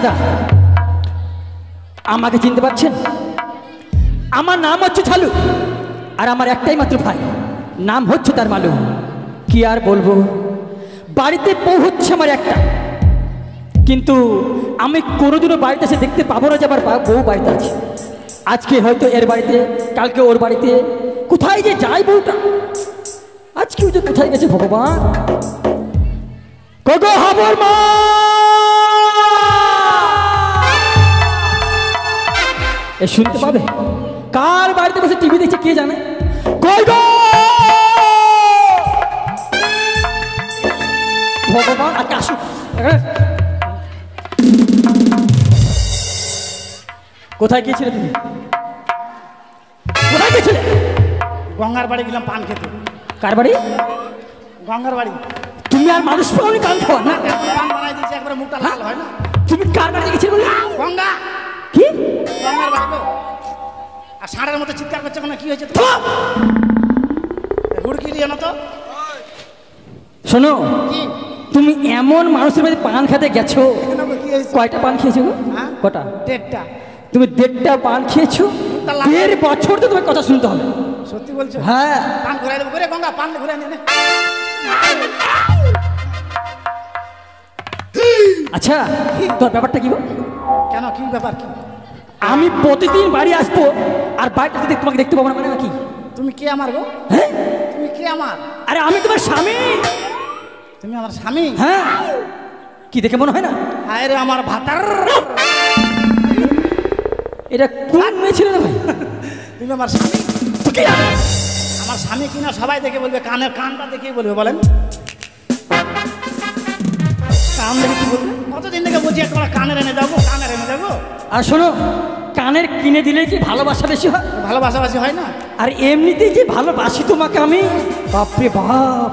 দাদা, আমাকে চিনতে পারছেন? আমার নাম হচ্ছে ছালু, আর আমার একটাই মাত্র ভাই, নাম হচ্ছে তার মালু। কি আর বলবো, বাড়িতে বউ হচ্ছে আমার একটা, কিন্তু আমি কোনোদিনও বাড়িতে এসে দেখতে পাবো না যে আমার বউ বাড়িতে আছে। আজকে হয়তো এর বাড়িতে, কালকে ওর বাড়িতে, কোথায় যে যায় বউটা, আজকেও যে কোথায় গেছে ভগবান। কগো হাবর মা, এ শুনতে পাবে? কার বাড়িতে বসে টিভি দেখছে কে জানে? কই গো ভগবান, আজকে আসুক। কোথায় গিয়েছিলে তুমি? কোথায় গিয়েছিলে? গঙ্গার বাড়ি গেলাম পান খেতে। কার বাড়ি? গঙ্গার বাড়ি। তুমি আর মানুষ পাওনি পান খাওয়া না? পান বানাই দিয়েছে, একবারে মুখটা লাল হয় না। তুমি কার বাড়িতে গেছিলে বললে? গঙ্গা। কি গঙ্গার বাড়ি গো। আর ষাঁড়ের মতো চিৎকার করছে কেন? কি হয়েছে? হুড়কি দিও না তো। শোনো, তুমি এমন মানুষের বাড়িতে পান খেতে গেছো, কয়টা পান খেয়েছো গো? কটা? 1.5টা। তুমি 1.5টা পান খেয়েছো, 1.5 বছর তো তোমার কথা শুনতে হবে। সত্যি বলছো? হ্যাঁ। পান ঘুরাই দেবো করে গঙ্গা, পান ঘুরাই নে। আচ্ছা, তোর ব্যাপারটা কি গো? কেন, কি ব্যাপার? কি আমি প্রতিদিন বাড়ি আসবো আর বাড়িটা যদি তোমাকে দেখতে পাবো না, মানে কি? তুমি কে আমার গো? হ্যাঁ, তুমি কে আমার? আরে আমি তোমার স্বামী। তুমি আমার স্বামী? হ্যাঁ। কি দেখে মনে হয় না? হায় রে আমার ভাতার। এটা কোন মেয়ে ছিল না ভাই? তুমি আমার স্বামী? আমার স্বামী কিনা সবাই দেখে বলবে, কানের কানটা দেখেই বলবে। বলেন কান দেখে কি বলবে? কতদিন থেকে বলছি একটা কানের এনে যাবো, কানের এনে যাবো। আর শোনো, কানের কিনে দিলে কি ভালোবাসা বেশি হয়? ভালোবাসাবাসি হয় না। আর এমনিতেই যে ভালোবাসি তোমাকে আমি, বাপরে বাপ।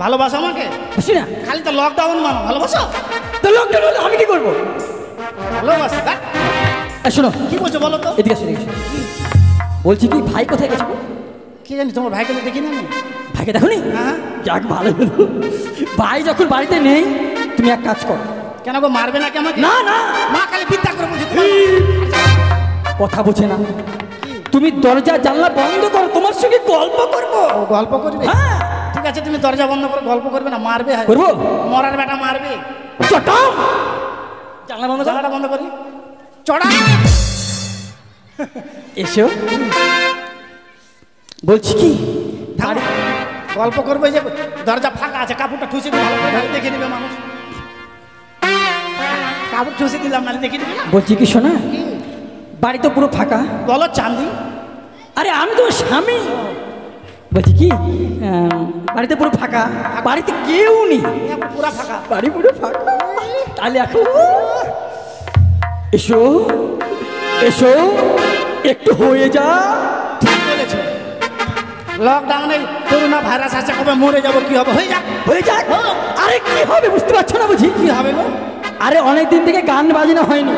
ভালোবাসা আমাকে? বুঝি না, খালি তো লকডাউন মানো। ভালোবাসো তো লকডাউন হলে আমি কি করবো? ভালোবাসি। শোনো, কি বলছো বলো তো? এদিকে আসো, এদিকে আসো। বলছি কি, ভাই কোথায় গেছে? কি জানি, তোমার ভাইকে তো দেখি না আমি। ভাইকে দেখো নি? হ্যাঁ। যাক, ভালো হলো। ভাই যখন বাড়িতে নেই, তুমি এক কাজ করো। কেন গো, মারবে নাকি আমাকে? না না, মা খালি বিদ্যা করে বলছি। কথা বোঝে না। তুমি দরজা জানলা বন্ধ করো, তোমার সঙ্গে গল্প করবো। গল্প করবে? হ্যাঁ। ঠিক আছে, তুমি দরজা বন্ধ করে গল্প করবে না, মারবে? করবো। মরার বেটা মারবে। চটাম, জানলা বন্ধ, জানলাটা বন্ধ করি। চড়া এসো। বলছি কি, গল্প করবে যে দরজা ফাঁকা আছে, কাপড়টা ঠুসে দিলাম, দেখে নিবে মানুষ। কাপড় ঠুসে দিলাম, না দেখে নিবে না। বলছি কি শোনা, বাড়ি তো পুরো ফাঁকা। বলো চাঁদি। আরে আমি তো স্বামী। বলছি কি, বাড়িতে পুরো ফাঁকা, বাড়িতে কেউ নেই, পুরো ফাঁকা, বাড়ি পুরো ফাঁকা। তাহলে এখন এসো, এসো, একটু হয়ে যা। ঠিক বলেছো। লকডাউনে করোনা ভাইরাস আছে, কবে মরে যাবো, কি হবে? হয়ে যাক, হয়ে যাক। আরে কি হবে বুঝতে পারছো না? বুঝি কি হবে গো? আরে অনেক দিন থেকে গান বাজনা হয়নি,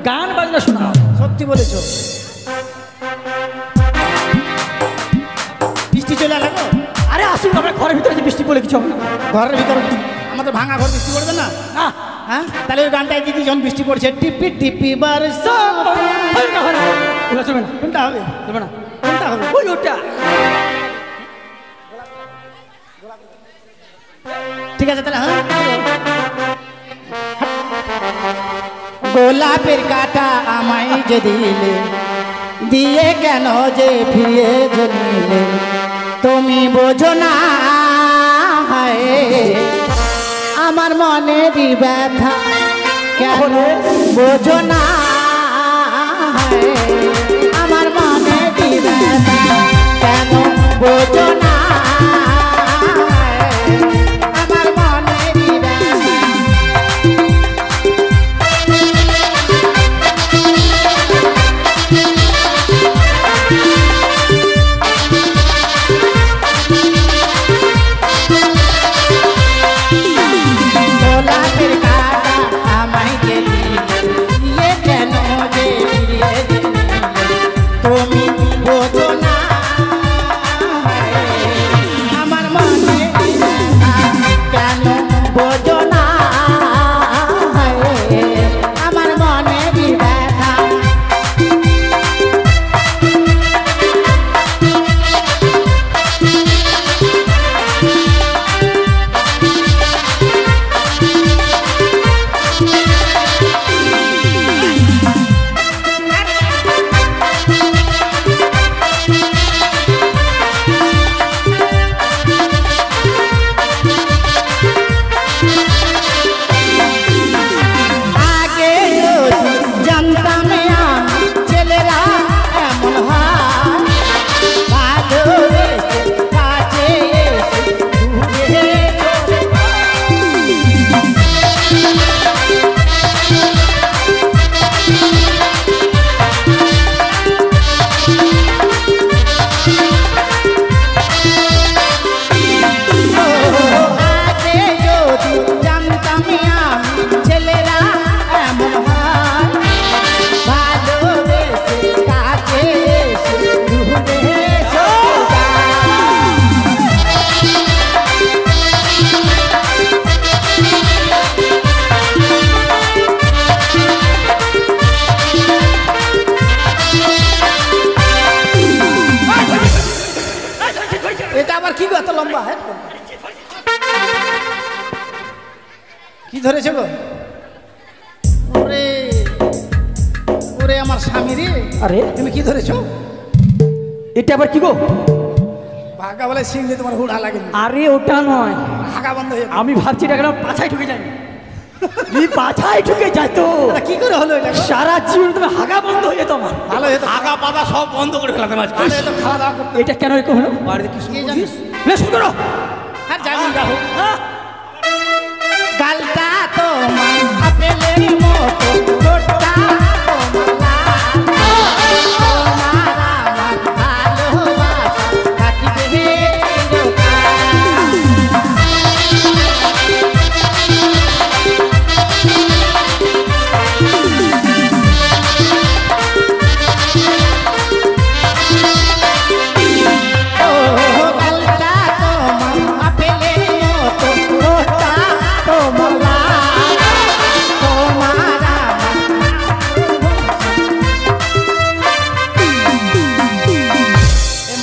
গান বাজনা শোনা। সত্যি বলেছো। বৃষ্টি চলে এলো গো। আরে আসুন, আমরা ঘরের ভিতরে যে বৃষ্টি পড়লে কিছু হবে না। ঘরের ভিতরে আমাদের ভাঙা ঘর, বৃষ্টি পড়বে না? হ্যাঁ, তাহলে ওই গানটাই দিদি, যখন বৃষ্টি পড়ছে, টিপি টিপি বারসা। চলবে না। কোনটা হবে? চলবে না। কোনটা হবে? ওই ওটা। ঠিক আছে তাহলে। হ্যাঁ, গোলাপের কাটা আমায় যে দিলে, দিয়ে কেন যে ফিরে নিলে, তুমি বোঝো না আমার মনেরই ব্যথা, কেন বোঝো না আমার মনেরই ব্যথা, কেন বোঝো না আমার মনেরই ব্যথা। গোলাপের কাটা আমায় যে দিলে, লম্বা হেড কি ধরেছে গো? ওরে ওরে আমার স্বামী রে, আরে তুমি কি ধরেছো? এটা আবার কি গো? ভাগা বলে সিং দিয়ে তোমার হুড়া লাগে। আরে ওটা নয়, হাগা বন্ধ হয়ে আমি ভাবছি এটা কেন পাছায় ঢুকে যায়। পাছায় ঢুকে যায় তো কি করে হলো এটা? সারা জীবন তুমি হাগা বন্ধ হয়ে যেত আমার। ভালো হতো, আগা পাতা সব বন্ধ করে ফেলাতে মাঝ ভালো হতো, খাওয়া দাওয়া করতে। এটা কেন এরকম হলো? বাড়িতে কি কে শুনছিস? জানিস? না শুনো না। হ্যাঁ জানি রাহু। হ্যাঁ, গালটা তোমার আপেলের মতো, ঠোঁটটা তোমার লাল। তোমার আমার ভালোবাসা থাকবে চিরকাল। ও গালটা তোমার আপেলের মতো, ঠোঁটটা তোমার লাল। তোমার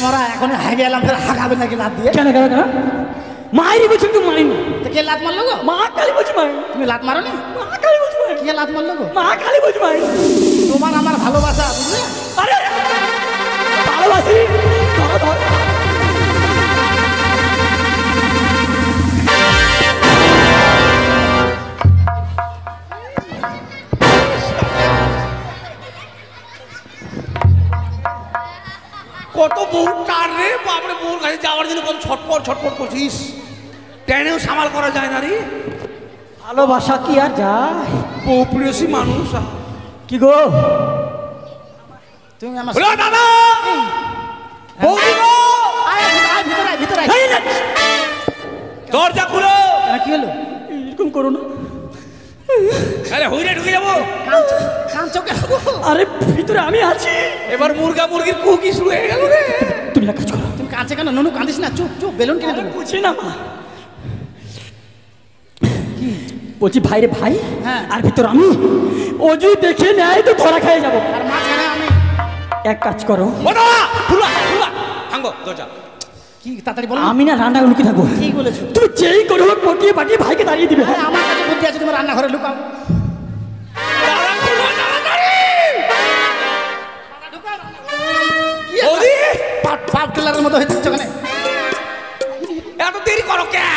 মরা এখন হাগে এলাম, ফের হাগাবে নাকি লাত দিয়ে? কেন কেন কেন? মায়েরই বলছি তুমি মারিনি। তো কে লাত মারলো গো? মা কালী বলছি মারি। তুমি লাত মারো নি? মা কালী বলছি মারি। কে লাত মারলো গো? মা কালী বলছি মারি। তোমার আমার ভালোবাসা বুঝলে? আরে ভালোবাসি। ধরো, ধরো। কত বউ টান রে বাপরে, বউর কাছে যাওয়ার জন্য কত ছটপট ছটপট করছিস। ট্রেনেও সামাল করা যায় না রে। ভালোবাসা কি আর যায়? বউ প্রিয়সী মানুষ। কি গো? তুমি আমার হলো দাদা, বৌদি গো, আয়, আয়, ভিতরে আয়, ভিতরে আয়। এই না, দরজা খুলো। কেন, কি হলো? এরকম করো না। আরে হইরে ঢুকে যাবো। কাঁদছো কেন? আরে ভিতরে আমি আছি। এবার মুরগা মুরগির কুকি শুরু হয়ে গেল রে। তুমি এক কাজ করো। তুমি কাঁদছো কেন? নুনু কাঁদিস না, চুপ চুপ, বেলুন কিনে দেবো। বুঝি না মা। বলছি ভাই রে ভাই, হ্যাঁ। আর ভিতর আমি। ও যদি দেখে নেয় তো ধরা খেয়ে যাবো। আর মাঝখানে আমি। এক কাজ করো, ও দাদা, খুলা খুলা, ভাঙবো দরজা। কি তাড়াতাড়ি বলো। আমি না রান্না লুকিয়ে থাকবো। কি বলেছো? তুমি যেই করে হোক পটিয়ে পাঠিয়ে ভাইকে দাঁড়িয়ে দিবে। আরে আমার কাছে বুদ্ধি আছে, তোমার রান্নাঘরে লুকাও। দাদা খুলো তাড়াতাড়ি। কি হলো? বৌদি, পাপ টেলারের মতো হয়ে থাকছো কেন? এত দেরি করো কে?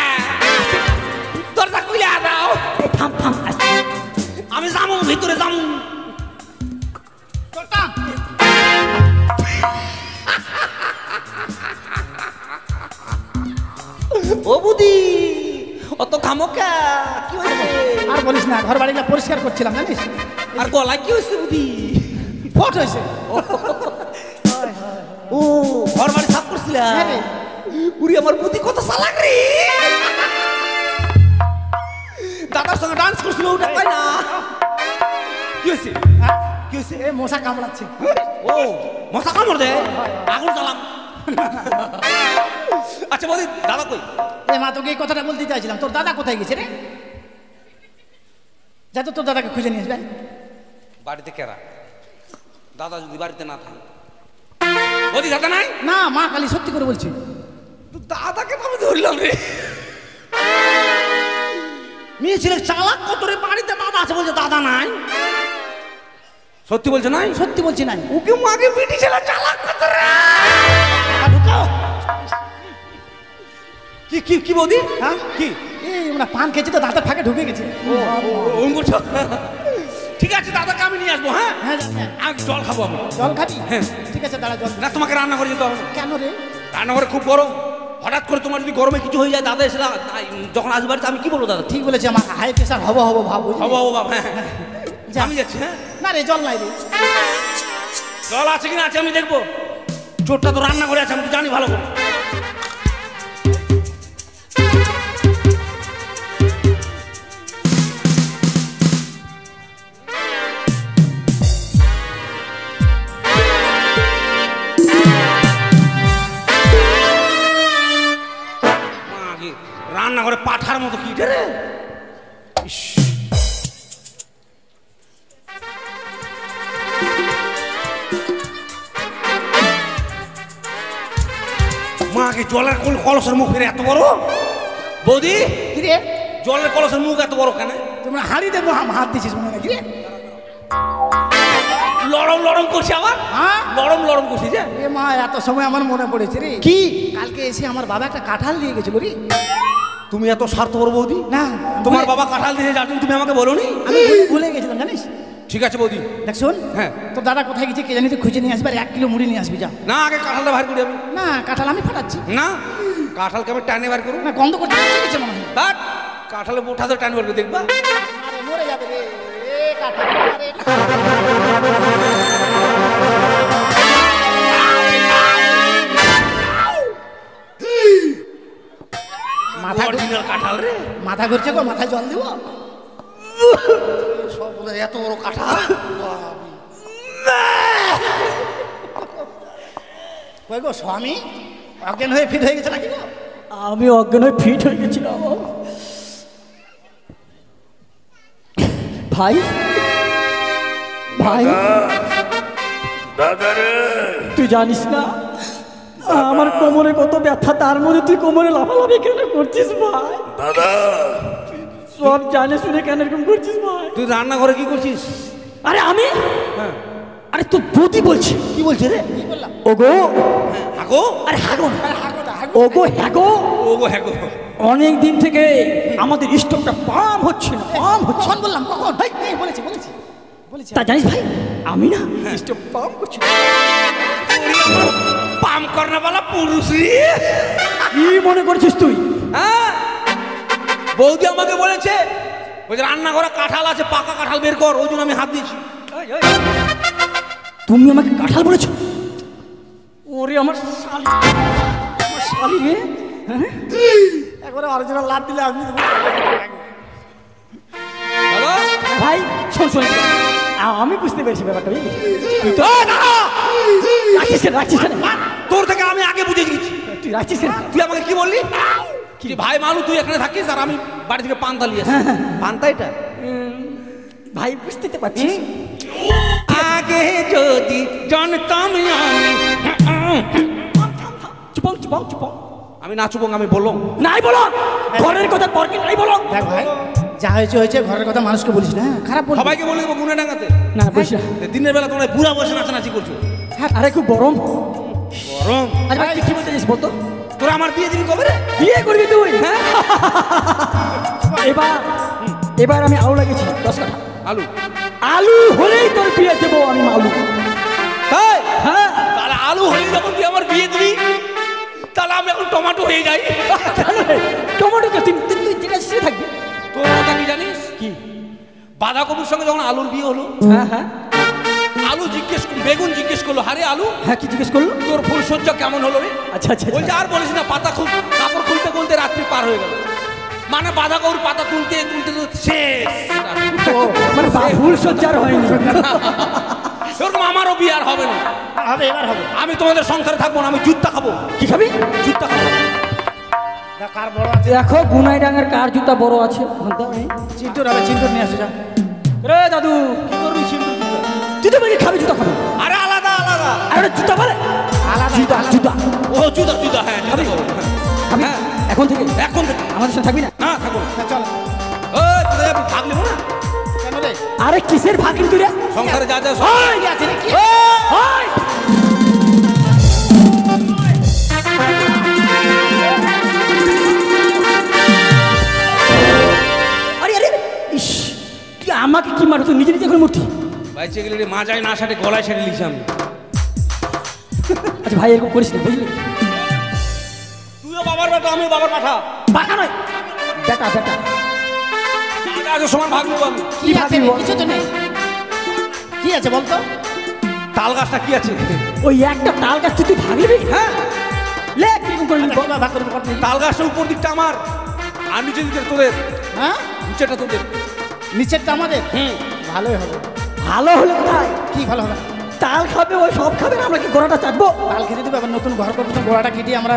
দরজা খুলে দাও। থাম থাম আসছি। আমি যাবো ভিতরে যাবো। চলতাম। ও বুদি, অত খামোকা কি হয়েছে? আর বলিস না, ঘর বাড়িটা পরিষ্কার করছিলাম জানিস? আর গলায় কি হয়েছে বুদি? ফট হয়েছে। ও ঘর বাড়ি সাফ করছিলা? হ্যাঁ রে। উড়ি আমার বুদ্ধি কত চালাক রে। দাদার সঙ্গে ডান্স করছিল, ওটা তাই না? কি হয়েছে? হ্যাঁ? কি হয়েছে? এ মশা কামড়াচ্ছে। ও মশা কামড় দে, আগুন জ্বালাম। আচ্ছা বৌদি, দাদা কই? এ মা, তোকে এই কথাটা বলতে চাইছিলাম। তোর দাদা কোথায় গেছে রে? যা তো তোর দাদাকে খুঁজে নিয়ে আসবে। বাড়িতে কেরা? দাদা যদি বাড়িতে না থাকে। বৌদি দাদা নাই? না মা কালী, সত্যি করে বলছি। তো দাদাকে তো আমি ধরলাম রে। মেয়ে ছেলে চালাক কত রে, বাড়িতে দাদা আছে বলছে দাদা নাই। সত্যি বলছে নাই? সত্যি বলছি নাই। ওকে মাকে বিটি ছেলে চালাক কত রে। ঢুকাও। কি কি কি বৌদি? হ্যাঁ? কি এই আমরা পান খেয়েছি তো, দাঁতের ফাঁকে ঢুকে গেছে। বুঝছো? ঠিক আছে, দাদাকে আমি নিয়ে আসবো। হ্যাঁ, হ্যাঁ যা, হ্যাঁ। আমি জল খাবো। আমি জল খাবি? হ্যাঁ। ঠিক আছে, দাঁড়া জল। না, তোমাকে রান্না করে যেতে হবে না। কেন রে? রান্নাঘরে খুব গরম। হঠাৎ করে তোমার যদি গরমে কিছু হয়ে যায়, দাদা এসে যখন আসবে বাড়িতে, আমি কি বলবো দাদা? ঠিক বলেছি, আমার হাই প্রেশার হবো হবো ভাব। হবো হবো বাবা। হ্যাঁ, যা। আমি যাচ্ছি। হ্যাঁ, না রে, জল নাই রে। জল আছে কিনা আছে আমি দেখবো। চোরটা তো রান্না করে আছে, আমি তো জানি ভালো করে। রান্নাঘরে পাঠার মতো কি রে। ইস, মাকে জলের কলসের মুখ ফিরে এত বড় বৌদি কি রে জলের কলসের মুখ এত বড় কেন তোমরা হাড়ি দেবো হাত দিছিস মনে হয় কি রে লড়ম লড়ম করছি আবার হ্যাঁ লড়ম লড়ম করছি যে এ মা এত সময় আমার মনে পড়েছে রে কি কালকে এসে আমার বাবা একটা কাঁঠাল দিয়ে গেছিল রে তুমি এত স্বার্থপর বৌদি না তোমার বাবা কাঁঠাল দিয়ে যাচ্ছ তুমি আমাকে বলোনি আমি ভুলে গেছিলাম জানিস ঠিক আছে বৌদি দেখ শোন হ্যাঁ তোর দাদা কোথায় গেছে কে জানি তুই খুঁজে নিয়ে আসবি আর 1 কিলো মুড়ি নিয়ে আসবি যা না আগে কাঁঠালটা বার করি আমি না কাঁঠাল আমি ফাটাচ্ছি না কাঁঠালকে আমি টানে বার করবো না গন্ধ করতে পচে গেছে মনে হয় বাট কাঁঠালে মোটা তো টানে বার করে দেখবা আরে মরে যাবে রে এ কাঁঠাল আরে মাথা অরিজিনাল কাঁঠাল রে মাথা ঘুরছে গো মাথায় জল দিব সব বলে এত বড় কাঁঠাল কই গো স্বামী অজ্ঞান হয়ে ফিট হয়ে গেছে নাকি গো আমি অজ্ঞান হয়ে ফিট হয়ে গেছিলাম ভাই ভাই দাদা রে তুই জানিস না আমার কোমরে কত ব্যথা তার মধ্যে তুই কোমরে লাফালাফি কেন করছিস ভাই দাদা সব জানে শুনে কেন এরকম করছিস ভাই তুই রান্নাঘরে কি করছিস আরে আমি হ্যাঁ আরে তোর বৌদি বলছি কি বলছে রে কি বললাম ওগো হাগো আরে হাগো না হাগোটা ওগো হ্যাগো ও গো হ্যাগো অনেক দিন থেকে আমাদের স্টোভটা পাম হচ্ছে না পাম হচ্ছে কখন বললাম কখন ভাই এই বলেছি বলেছি বলেছি তা জানিস ভাই আমি না স্টোভ পাম করছি না। পাম করনে वाला পুরুষ রে কি মনে করছিস তুই হ্যাঁ বৌদি আমাকে বলেছে বলছে রান্নাঘরে কাঁঠাল আছে পাকা কাঁঠাল বের কর ওই জন্য আমি হাত দিয়েছি তুমি আমাকে কাঁঠাল বলেছো ওরে আমার শালি আমার শালি রে হ্যাঁ একবারে অরিজিনাল লাত দিলে আমি হ্যালো ভাই শোন শোন আমি বুঝতে পেরেছি ব্যাপারটা বুঝলি তুই তো রাখছিস কেন তোর থেকে আমি আগে বুঝে গেছি তুই রাখছিস কেন তুই আমাকে কি বললি কি ভাই মালু তুই এখানে থাকিস আর আমি বাড়ি থেকে পান্তা নিয়ে আসি পান্তা এটা ভাই বুঝতে তো পারছিস আগে যদি জানতাম চুপং চুপং চুপং আমি নাচুবং আমি বললাম নাই বলো ঘরের কথা পর কি নাই বলো দেখ ভাই যা হয়েছে হয়েছে ঘরের কথা মানুষকে বলিস না খারাপ বল সবাইকে বলে দেবো গুনে ডাঙাতে না বলিস না দিনের বেলা তোমরা বুড়া বসে নাচানাচি করছো আরে খুব গরম গরম আরে ভাই তুই কি বলতে চাইছিস বলতো তোরা আমার বিয়ে দিবি কবে রে বিয়ে করবি তুই হ্যাঁ এবার এবার আমি আলু লাগিয়েছি 10 কাঠা আলু আলু হলেই তোর বিয়ে দেবো আমি আলু তাই হ্যাঁ তাহলে আলু হলে যখন তুই আমার বিয়ে দিবি তাহলে আমি এখন টমেটো হয়ে যাই টমেটো কে তুই তুই যেটা সে থাকবি তোর কথা কি জানিস কি বাঁধাকপির সঙ্গে যখন আলুর বিয়ে হলো হ্যাঁ হ্যাঁ আলু জিজ্ঞেস বেগুন জিজ্ঞেস করলো হারে আলু হ্যাঁ কি জিজ্ঞেস করলো তোর ফুলসজ্জা কেমন হলো রে আচ্ছা আচ্ছা বলছে আর বলিস না পাতা খুব কাপড় খুলতে খুলতে রাত্রি পার হয়ে গেল মানে বাঁধাকপির পাতা তুলতে তুলতে তুলতে শেষ ও মানে ফুল সজ্জার হয়নি এরকম আমারও বিয়ে আর হবে না হবে এবার হবে আমি তোমাদের সংসারে থাকবো না আমি জুত্তা খাবো কি খাবি জুত্তা খাবো দেখ কার বড় আছে দেখো গুনাই ডাঙ্গার কার জুতা বড় আছে চিন্টুর হবে চিন্টুর নিয়ে আসো যা রে দাদু কি করবি চিন্টু তুই তো বলি খাবি জুতা খাবি আরে আলাদা আলাদা আরে জুতা বলে আলাদা জুতা জুতা ও জুতা জুতা হ্যাঁ জুতা খাবো। খাবি হ্যাঁ এখন থেকে এখন থেকে আমাদের সাথে থাকবি না না থাকবো না। চল ও তোদের ভাগ নেবো না কেন রে আরে কিসের ভাগিন তুই রে সংসারে যা যা সব ওই কি আছে রে কি ওই আরে আরে ইস তুই আমাকে কি মারো তুই নিজে নিজে করে মূর্তি বাইচে গেলে রে মাজায় না সাটে গলায় ছেড়ে লিছি আমি আচ্ছা ভাই এরকম করিস না বুঝলি তুইও বাবার বেটা আমিও বাবার পাঠা বাঁকা নয় বেটা বেটা যা যা সমান ভাগ নেবো আমি কি আছে রে কিছু তো নেই কি আছে বলতো তাল গাছটা কি আছে ওই একটা তাল গাছ তুই ভাগলি হ্যাঁ লে কিরকম করলি আচ্ছা, কিভাবে ভাগ করবি কত নেই তাল গাছটার উপর দিকটা আমার আর নিচের দিকটা তোদের হ্যাঁ নিচেটা তোদের নিচেরটা আমাদের হুম ভালোই হবে ভালো হলে কোথায় কি ভালো হবে তাল খাবে ওই সব খাবে না আমরা কি গোড়াটা চাটবো তাল খেতে দেবে আবার নতুন ঘর করবো তো গোড়াটা কেটে আমরা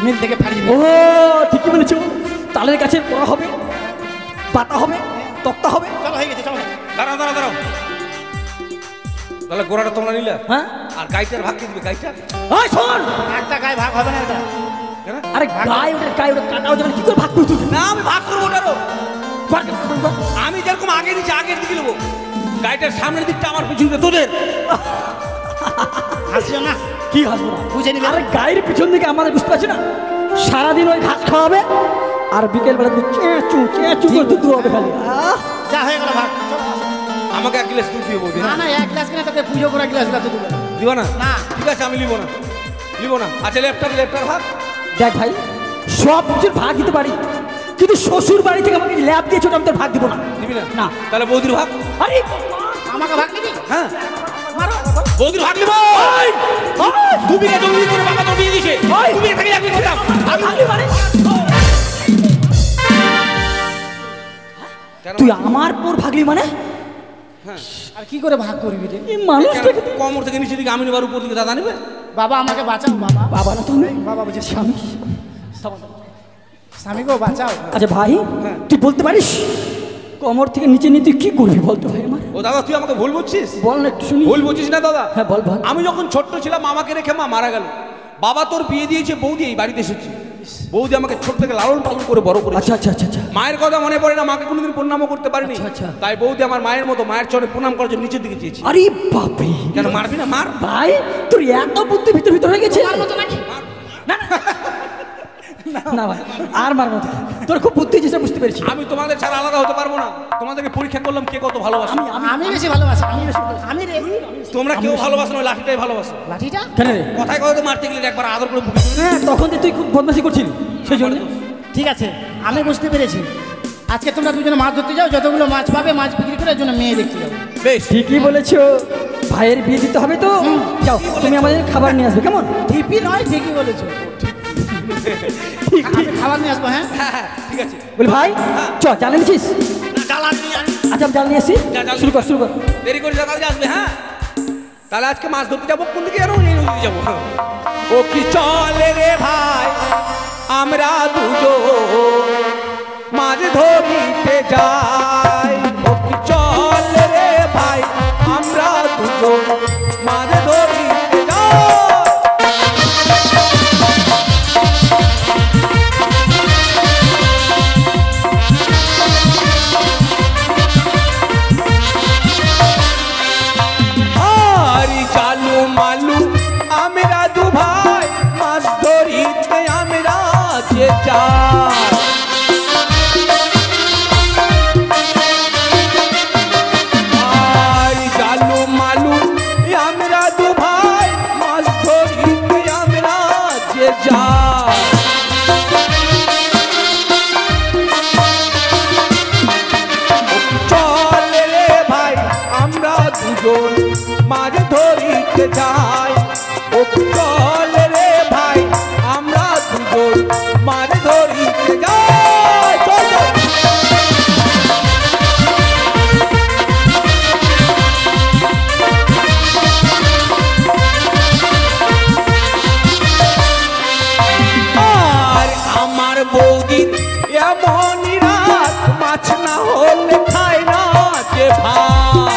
মিল থেকে ফাড়ি ও ঠিকই বলেছো তালের গাছের পড়া হবে পাতা হবে তক্তা হবে চলো হয়ে গেছে চলো দাঁড়াও দাঁড়াও দাঁড়াও তাহলে গোড়াটা তোমরা নিলে হ্যাঁ আর গাইটার ভাগ কি দিবে গাইটা ওই শোন একটা গায়ে ভাগ হবে আরে গায়ে ওটা কাটা ওটা কি করে ভাগ করবি তুই? না আমি ভাগ করবো ওটারও। কর, কর, কর। আমি যেরকম আগে নিচে আগের দিকে নেবো, গাড়িটার সামনের দিকটা আমার পিছনে তোদের। হাসিও না, কি হাসবো না? বুঝে নিলে আরে গায়ের পিছন দিকে আমাদের বুঝতে পারছি না, সারাদিন ওই ঘাস খাওয়াবে আর বিকেল বেলা চেঁচু করে দুধ হবে খালি। যা হয়ে গেল ভাগ চল। আমাকে 1 গ্লাস দুধ দিয়ে বলবি না না, এক গ্লাস কিনে তোকে পুজো করা গ্লাস দিতে দেবো না। দিব না? না। ঠিক আছে আমি নিবো না। আচ্ছা লেফটার ভাগ। দেখ ভাই, সব কিছুর ভাগ দিতে পারি, কিন্তু শ্বশুর বাড়ি থেকে আমাকে ল্যাব দিয়েছো, আমি তোর ভাগ দিব না। দিবি না? না। তাহলে বৌদির ভাগ। আরে আমাকে ভাগ নিবি? হ্যাঁ মারো। বৌদির ভাগ নিবো। তুমি কে জমি করে বাবা তোর বিয়ে দিয়েছে, তুমি এখানে যাবি খেতাম। তুই আমার পর ভাগলি মানে? হ্যাঁ আর কি করে ভাগ করবি রে? এই মানুষটাকে তুই- কোমর থেকে নিচে দিকে আমি নেবার উপর দিকে দাদা নেবে। বাবা আমাকে বাঁচাও বাবা। বাবা না তুমি, বাবা বুঝে স্বামী। স্বামীকেও বাঁচাও। আচ্ছা ভাই, হ্যাঁ। তুই বলতে পারিস কোমর থেকে নিচে নিয়ে তুই কি করবি বলতো ভাই আমার? ও দাদা তুই আমাকে ভুল বুঝছিস? বল না একটু শুনি। ভুল বুঝছিস না দাদা? হ্যাঁ বল বল। আমি যখন ছোট্ট ছিলাম আমাকে রেখে মা মারা গেল, বাবা তোর বিয়ে দিয়েছে, বৌদি এই বাড়িতে এসেছে। বৌদি আমাকে ছোট থেকে লালন পালন করে বড় করেছে। আচ্ছা আচ্ছা আচ্ছা আচ্ছা। মায়ের কথা মনে পড়ে না, মাকে কোনোদিন প্রণামও করতে পারিনি। আচ্ছা, আচ্ছা। তাই বৌদি আমার মায়ের মতো মায়ের চরণে প্রণাম করার জন্য নিচের দিকে চেয়েছি। আরে বাপরে, কেন মারবি না? মার। ভাই তোর এত বুদ্ধি ভিতর হয়ে গেছে। তোমার মতো নাকি? না ভাই, আর মারবো না। তোর খুব বুদ্ধি যেটা বুঝতে পেরেছি। আমি তোমাদের ছাড়া আলাদা হতে পারবো না। তোমাদেরকে পরীক্ষা করলাম কে কত ভালোবাসো। আমি বেশি ভালোবাসি। আমি রে তোমরা কেউ ভালোবাসো না, ওই লাঠিটাই ভালোবাসো। লাঠিটা কেন রে? কথায় কথা মারতে গেলে একবার আদর করে বুকে তুলে হ্যাঁ, তখন তুই খুব বদমাশি করছিলি সেই জন্য। ঠিক আছে, আমি বুঝতে পেরেছি। আজকে তোমরা দুজনে মাছ ধরতে যাও, যতগুলো মাছ পাবে মাছ বিক্রি করে জন্য মেয়ে দেখতে যাও। বেশ। ঠিকই বলেছো, ভাইয়ের বিয়ে দিতে হবে তো। যাও তুমি আমাদের খাবার নিয়ে আসবে, কেমন? ঠিকই নয়, ঠিকই বলেছো। আমি খাবার নিয়ে আসবো। হ্যাঁ হ্যাঁ হ্যাঁ ঠিক আছে। বলি ভাই চ, জাল এনেছিস? জ্বালান নিয়ে আয়। আচ্ছা আমি জাল নিয়ে আসি। যা, জাল শুরু কর নিয়ে শুরু কর। দেরি করে সকাল আসবে। হ্যাঁ তাহলে আজকে মাছ ধরতে যাবো কোন দিকে? এই নদীতে যাবো। ও কি চলে রে ভাই, আমরা দুজন মাছ ধরিতে যাই। ও কি চলে রে ভাই, আমরা দুজন মাছ ধরিতে যাই। আরি চালু মালু আমরা দু ভাই মাছ ধরিতে আমরা যে যাই। আরি চালু মালু আমরা দু ভাই মাছ ধরিতে আমরা যে যাই। চলে রে ভাই আমরা দুজন মাছ ধরিতে যাই। ও চলে রে ভাই আমরা দুজন মাছ ধরিতে যাই। চল চল। আর আমার বৌদি এমনই রাত, মাছ না হলে খায় না যে ভাত।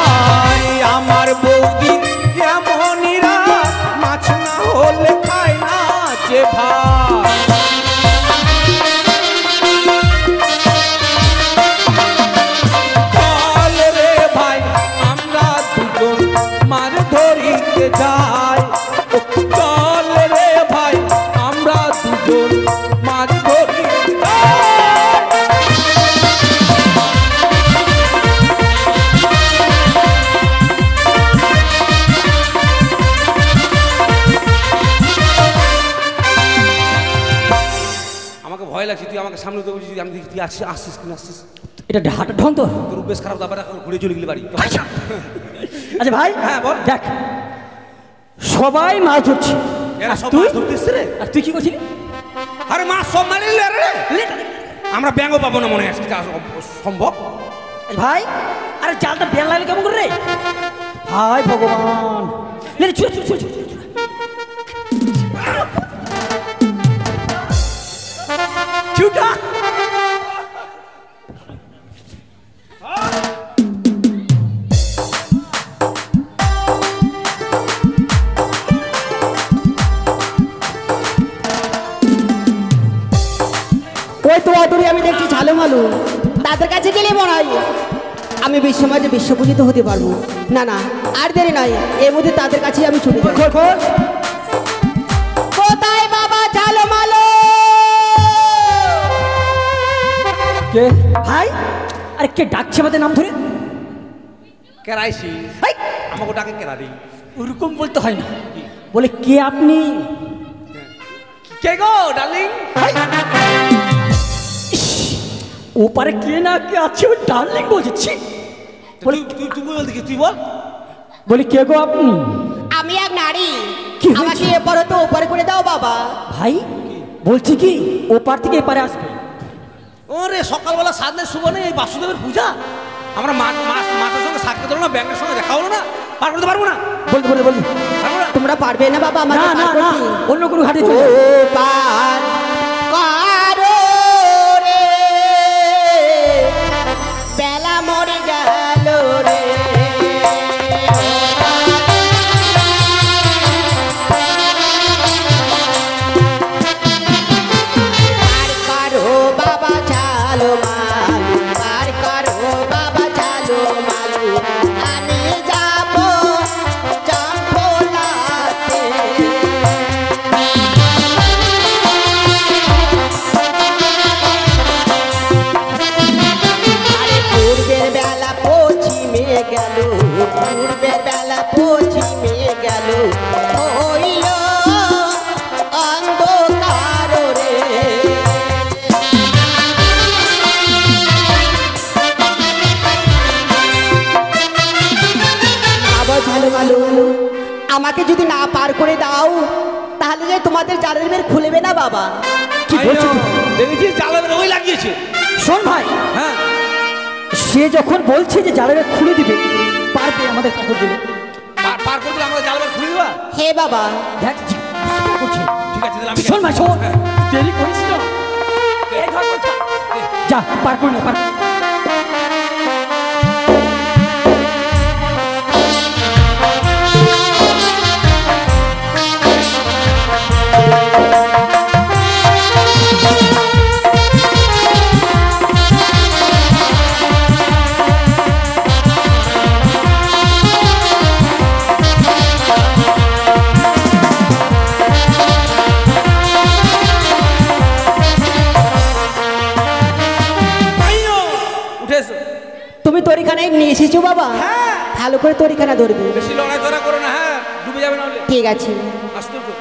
আর আমার বৌদি এমনই রাত, মাছ না হলে খায় না যে ভাত। চল রে ভাই আমরা দুজন মাছ ধরিতে যাই। ও চল রে ভাই আমরা দুজন মাছ ধরিতে যাই। আমাকে ভয় লাগছে, তুই আমাকে সামনে তো বলছিস, আমি দেখি তুই আসছিস আসছিস কিনা আসছিস। এটা হাঁটার ঢং তো। তোর বেশ খারাপ, তারপরে এখন ঘুরে চলে গেলি বাড়ি। আচ্ছা ভাই, হ্যাঁ, বল। দেখ সবাই মাছ ধরছে, এরা আর সব তুই মাছ ধরতে এসছে রে। আর তুই কি করছিলি? আরে মাছ সব মারি নিলে রে। আমরা ব্যাঙ্গ পাবো না মনে হয় আজকে, যা সম্ভব। ভাই আরে জালটা বেল লাগলে কেমন করে রে? হায় ভগবান, লে রে, ছুড়ে ছুড়ে ছুড়ে ছুড়ে ছুড়ে। ছুটা। এত অদূরে আমি দেখছি ঝালুমালু, তাদের কাছে গেলে মনে হয় আমি বিশ্বমাঝে বিশ্বপূজিত হতে পারবো। না না, আর দেরি নাই, এর মধ্যে তাদের কাছে আমি ছুটে যাই। কোথায় বাবা ঝালুমালু? কে ভাই? আরে কে ডাকছে আমাদের নাম ধরে? কেরাইছি হাই, আমাকে ডাকে কেরারি। ওরকম বলতে হয় না, বলে কে আপনি? কে গো ডার্লিং? ওপারে কে না কে আছে ওই ডার্লিং বলছি। তুই বল দেখি, তুই বল। বলি কে গো আপনি? আমি এক নারী, কি হয়েছে? আমাকে এপারে তো ওপারে করে দাও বাবা। ভাই বলছি কি ওপার থেকে এপারে আসবে। ওরে সকালবেলা সাধনের শুভ নেই, এই বাসুদেবের পূজা, আমরা মাছের সঙ্গে সাক্ষাৎ হলো না, ব্যাংকের সঙ্গে দেখা হলো না, পার করতে পারবো না। বলতে বলে বলি পারবো না। তোমরা পারবে না বাবা আমাকে না না পার না, করতে? অন্য কোনো ঘাটে ও চলে যাও। পার কারো রে, বেলা মরে গেল রে। পার করো বাবা ঝালুমালু, পার করো বাবা ঝালুমালু, আমি যাবো চম্পলাতে। আরে পূর্বের বেলা পশ্চিমে গেল, পূর্বের বেলা পশ্চিমে গেল, হইল অন্ধকার রে। বাবা ঝালুমালু, আমাকে যদি না পার করে দাও তাহলে যে তোমাদের জালের বের খুলবে না বাবা। কি বলছো তুমি? দেখেছি জালের ওই লাগিয়েছে। শোন ভাই, হ্যাঁ, সে যখন বলছে যে জালের খুলে দিবে, পারবে আমাদের কাপড় দিবে। পার করে দিলে আমরা জালের খুলে দেবা। হে বাবা, দেখ চেষ্টা করছে। ঠিক আছে, তাহলে আমি শোন ভাই শোন, হ্যাঁ। দেরি করিস না। এই ধর বলছা। যা পার করে নে, পার। উঠে এসো। তুমি তরিখানায় নিয়ে এসেছো বাবা? হ্যাঁ। ভালো করে তরিখানা ধরবে। বেশি লড়াই ধরা করো না, হ্যাঁ, ডুবে যাবে নাহলে। ঠিক আছে। আসতে তো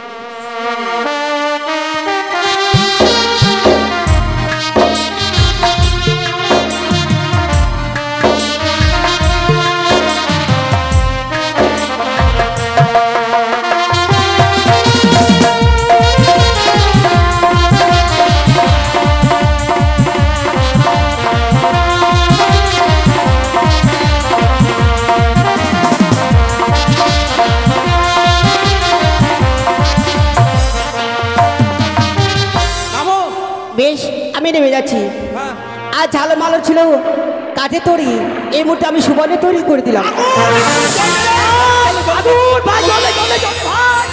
নামো। বেশ, আমি নেমে যাচ্ছি। হ্যাঁ, আর ঝালুমালু ছিল কাঠে তৈরি, এই মুহূর্তে আমি সুবর্ণে তৈরি করে দিলাম। আগুন ভাই, জলে জলে জলে ভাই।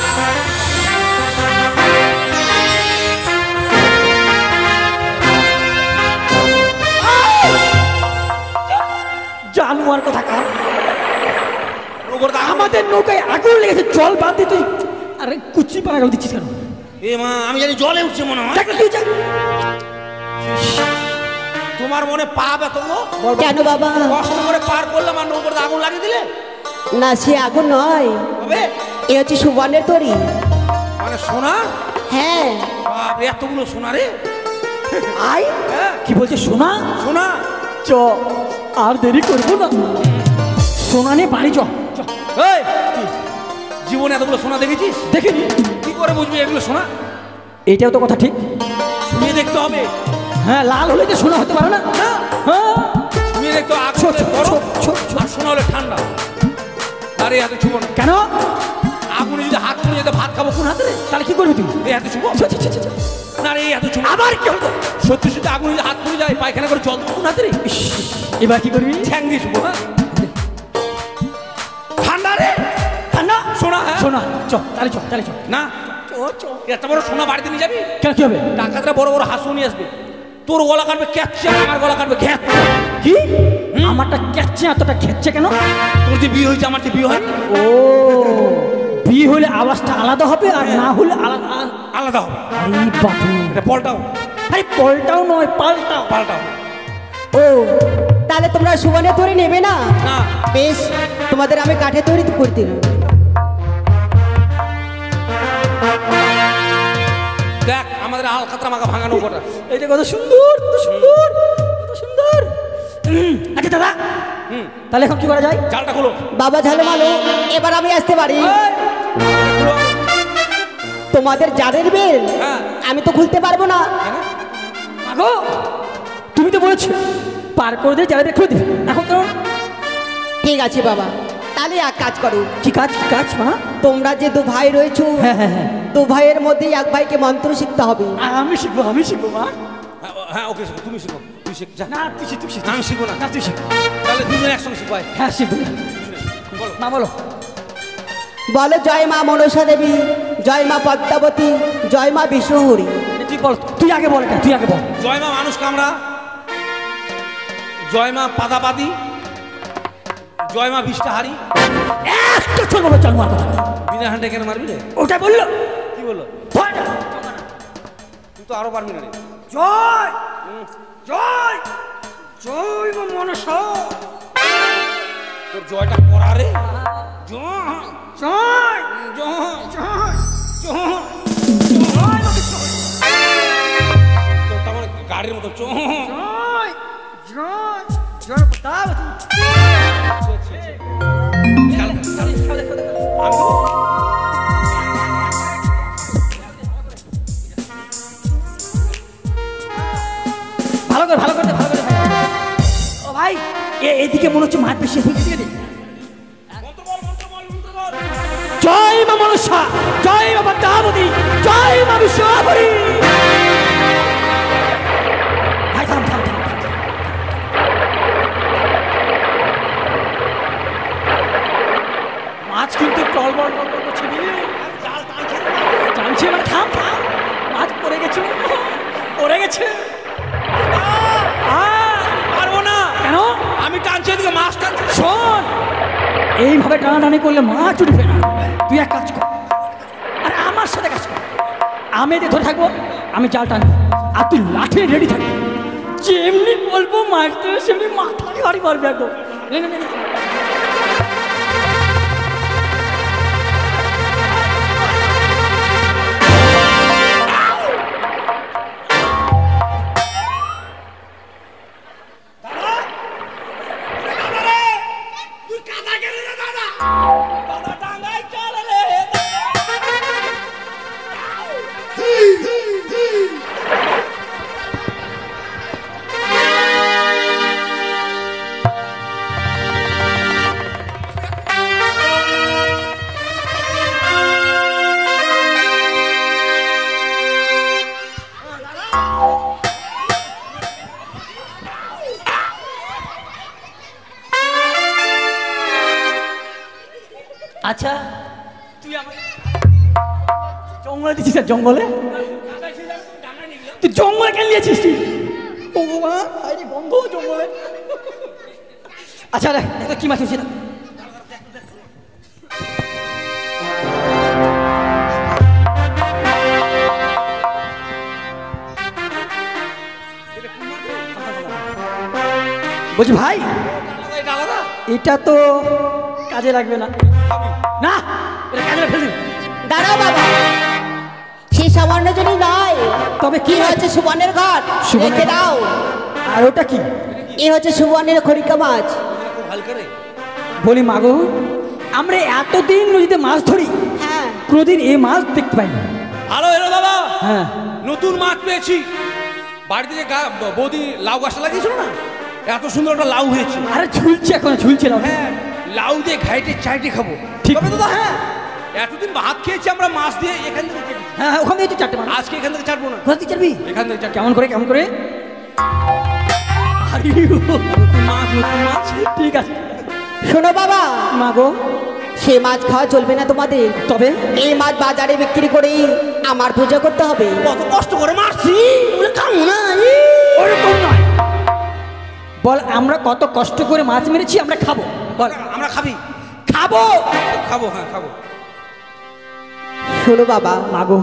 জানোয়ার কথা কার? ওপর দাও। আমাদের নৌকায় আগুন লেগেছে, জল বাদ দিতে। আরে কুচি পাড়া গেল দিচ্ছিস কেন? এ মা, আমি জানি জলে উঠছে মনে হয়। দেখ না, কি হয়েছে? তোমার মনে পাপ এত গো? কেন বাবা? কষ্ট করে পার করলাম আর নৌকোর আগুন লাগিয়ে দিলে না, সে আগুন নয়, হবে? এ হচ্ছে সুবর্ণের তৈরি। মানে সোনা? হ্যাঁ। বাপ রে, এতগুলো সোনা রে। আয়, হ্যাঁ, কি বলছে সোনা? সোনা। চ, আর দেরি করবো না, সোনা নিয়ে বাড়ি চ। চ। এই, জীবনে এতগুলো সোনা দেখেছিস? দেখিনি। কি করে বুঝবি এগুলো সোনা? এটাও তো কথা ঠিক। শুনিয়ে দেখতে হবে। হ্যাঁ, লাল হলে তো সোনা হতে পারে না। হ্যাঁ, হ্যাঁ, শুনিয়ে দেখতে হবে। আগুন ছো, হলে ছো, গরম, ছো, ছো, ছো। আর সোনা হলে ঠান্ডা। আরে হাতে ছুবো না। কেন? আগুনে যদি হাত তুলে যেতে ভাত খাবো কোন হাতে রে? তাহলে কি করবি তুই? এই হাতে ছুবো ছো, ছো, ছো, ছো, ছো। না রে, এই হাতে ছুবো। আবার কি হলো? সত্যি সত্যি আগুনে যদি হাত তুলে যায়, পায়খানা করে জল দেবো কোন হাতে রে? ইস, এবার কি করবি? ঠ্যাং দিয়ে ছুবো। হ্যাঁ, ঠান্ডা রে। ঠান্ডা সোনা, হ্যাঁ। সোনা। চ, তাহলে চ, তাহলে চ। না, এত বড় সোনা বাড়িতে নিয়ে যাবি? কেন কি হবে? ডাকাতরা বড় বড় হাঁসও নিয়ে আসবে। তোর গলা কাটবে ক্যাচ্ছে, আমার গলা কাটবে ঘ্যাচ। কি আমারটা ক্যাচ্ছে এতটা খেচ্ছে কেন? তোর যে বিয়ে হয়েছে আমার যে বিয়ে হয়নি। ও বিয়ে হলে আওয়াজটা আলাদা হবে আর না হলে আলাদা আলাদা হবে। আরে বাবু, এটা পলটাও। আরে পলটাও নয়, পাল্টাও। পাল্টাও। ও তাহলে তোমরা সুবর্ণের তৈরি নেবে না? না। বেশ, তোমাদের আমি কাঠে তৈরি করে দিলাম। দেখ আমাদের হালখাতা মাখা ভাঙানো কটা। এটা কত সুন্দর, কত সুন্দর, কত সুন্দর। আচ্ছা দাদা, তাহলে এখন কি করা যায়? জালটা খোলো। বাবা ঝালমালো, এবার আমি আসতে পারি? খোলো। তোমাদের জালের বেল হ্যাঁ। আমি তো খুলতে পারবো না। মাগো, তুমি তো বলেছো পার করে দিয়ে জ্বালাবে খুলে দিবে, এখন কেন? ঠিক আছে বাবা, তাহলে এক কাজ করো। কি কাজ, কি কাজ মা? তোমরা যে দু ভাই রয়েছো, হ্যাঁ হ্যাঁ হ্যাঁ, দু ভাইয়ের মধ্যে এক ভাইকে মন্ত্র শিখতে হবে। আমি শিখবো, আমি শিখবো মা। হ্যাঁ ওকে শিখো, তুমি শিখো, তুই শিখ যা। না তুই শিখ, তুই শিখ। আমি শিখবো না। না তুই শিখ। তাহলে দুজনে একসঙ্গে শিখবো। আয়। হ্যাঁ শিখবো। বলো। মা বলো। বলো জয় মা মনসা দেবী, জয় মা পদ্মাবতী, জয় মা বিষ্ণুহরি। তুই বল, তুই আগে বল, তুই আগে বল। জয় মা মানুষ কামড়া, জয় মা পাদাপাদি, জয় মা বিষ্টাহারি। একটা ছোট বড় চল মার কথা। বিনা হান্ডে কেন মারবি রে? ওটা বললো কি বললো? ভয় না। তুই তো আরো পারবি না রে। জয় জয় জয় মা মনসা। তোর জয়টা করা রে। জয় জয় জয় জয় জয়। জয় মা বিষ্ণু। তোরটা মানে গাড়ির মতো জয়। জয় জয় জয় পদ্মাবতী। চল, চল। আমি তো ভালো করে, ভালো করে, ভালো করে। ও ভাই, এদিকে মনে হচ্ছে মাছ বেশি হয়ে গেছে। মন্ত্র বল, মন্ত্র বল, মন্ত্র বল। জয় মা মনসা, জয় মা পদ্মাবতী, জয় মা বিশ্বহরি। ভাই থাম থাম থাম। মাছ কিন্তু টলবল টলবল করছে রে। জাল টানছে রে। জানছে মানে থাম থাম। মাছ পড়ে গেছে, পড়ে গেছে। পারবো না। কেন? আমি টানছি এদিকে, মাছ টানছে। শোন, এইভাবে টানাটানি করলে মাছ উঠবে না। তুই এক কাজ কর, আর আমার সাথে কাজ কর। আমি এদিকে ধরে থাকবো, আমি জাল টানবো, আর তুই লাঠি রেডি থাকবি। যেমনি বলবো মারতে সেমনি মাথায় হাড়ি মারবি একদম। নে, নে, নে, নে। তুই কাদা গেলে রে দাদা। দাদা ডাঙ্গায় চলে রে। আচ্ছা, তুই আমার জঙ্গলে দিচ্ছিস, জঙ্গলে তুই জঙ্গলে কেন নিয়েছিস তুই? ও মা, আরে বন্ধ জঙ্গলে। আচ্ছা রে, এটা কি মাছ হচ্ছে না? বলছি ভাই, এটা আলাদা। এটা তো কাজে লাগবে না। না, এটা কাজে ফেলি। দাঁড়াও বাবা, সে সামান্য জনই নয়। তবে কি কি হচ্ছে সুবর্ণের ঘাট, সুবর্ণের রেখে ঘাট। দাও। আর ওটা কি? এ হচ্ছে সুবর্ণের খড়িকা মাছ। খুব হালকা রে। বলি মাগো, আমরা এতদিন নদীতে মাছ ধরি, হ্যাঁ, কোনোদিন এই মাছ দেখতে পাই না। ভালো এলো বাবা। হ্যাঁ, নতুন মাছ পেয়েছি। বাড়িতে যে বৌদি লাউ গাছটা লাগিয়েছিল না, এত সুন্দর একটা লাউ হয়েছে। আরে ঝুলছে, এখন ঝুলছে না। হ্যাঁ, লাউ দিয়ে ঘাইটে চাইটে খাবো। ঠিক। তবে দাদা হ্যাঁ, এতদিন ভাত খেয়েছি আমরা মাছ দিয়ে, এখান থেকে চেটেছি। হ্যাঁ হ্যাঁ, ওখান থেকে তো চারটে মাছ। আজকে এখান থেকে চাটবো না, কোথা থেকে চারবি? এখান থেকে চাটবো। কেমন করে, কেমন করে? আরে, নতুন মাছ, নতুন মাছ। ঠিক আছে শোনো বাবা, মাগো। সে মাছ খাওয়া চলবে না তোমাদের। তবে এই মাছ বাজারে বিক্রি করে আমার পূজা করতে হবে। কত কষ্ট করে মারছি, কামু না, ওরকম নয়, বল আমরা কত কষ্ট করে মাছ মেরেছি, আমরা খাবো, বল আমরা খাবি, খাবো। খাবো, হ্যাঁ খাবো। শোনো বাবা, মাগো,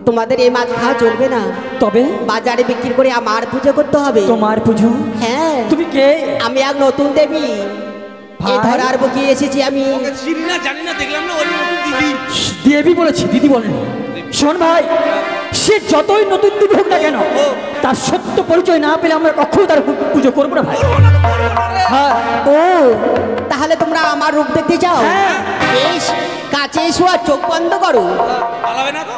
তোমাদের এই মাছ খাওয়া চলবে না, তবে বাজারে বিক্রি করে আমার পুজো করতে হবে। তোমার পুজো? হ্যাঁ, তুমি কে? আমি এক নতুন দেবী, ভাই। এই ধরার বুকে এসেছি আমি। ওকে চিনি না, জানি না, দেখলাম না ওই নতুন দিদি। দেবী বলেছি, দিদি বলেনি। শোন ভাই, সে যতই নতুন দিদি হোক না কেন, তার সত্য পরিচয় না পেলে আমরা কখনো তার পুজো করবো না ভাই। হ্যাঁ, ও তাহলে তোমরা আমার রূপ দেখতে চাও? হ্যাঁ। বেশ, কাছে এসো আর চোখ বন্ধ করো। পালাবে না তো?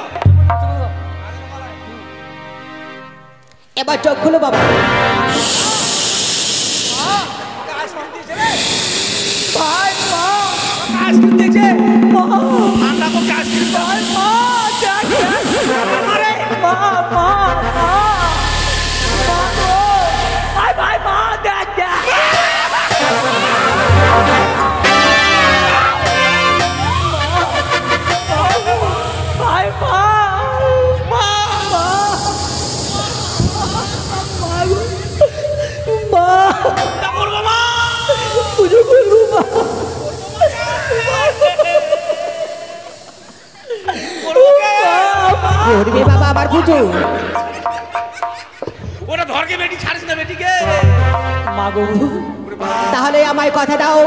এবার চোখ খুলো বাবা। ভাই মা কাজ করতেছে, ঠান্ডা তো কাজ করতে হয়। মা দেখ আরে মা মা মা ভাই ভাই মা দেখ দেখ ভাই মা মা মা করবো মা, পুজো করবো মা, করবে বাবা আবার পুজো? ওটা ধরকে বেটি ছাড়িস না বেটিকে। মাগো, তাহলে আমায় কথা দাও,